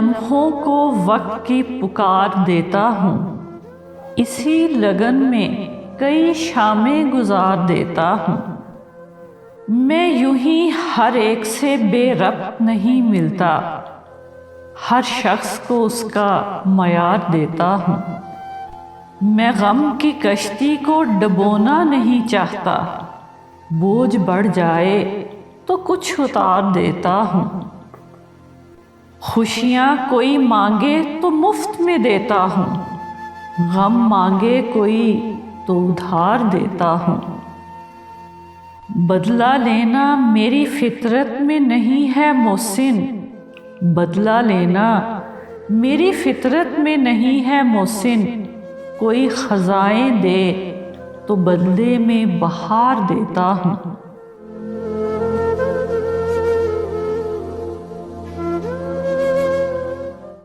لمحوں کو وقت کی پکار دیتا ہوں، اسی لگن میں کئی شامیں گزار دیتا ہوں۔ میں یوں ہی ہر ایک سے بے ربط نہیں ملتا، ہر شخص کو اس کا معیار دیتا ہوں۔ میں غم کی کشتی کو ڈبونا نہیں چاہتا، بوجھ بڑھ جائے تو کچھ اتار دیتا ہوں۔ خوشیاں کوئی مانگے تو مفت میں دیتا ہوں، غم مانگے کوئی تو ادھار دیتا ہوں۔ بدلہ لینا میری فطرت میں نہیں ہے محسن، بدلہ لینا میری فطرت میں نہیں ہے محسن۔ کوئی خزائیں دے تو بدلے میں بہار دیتا ہوں۔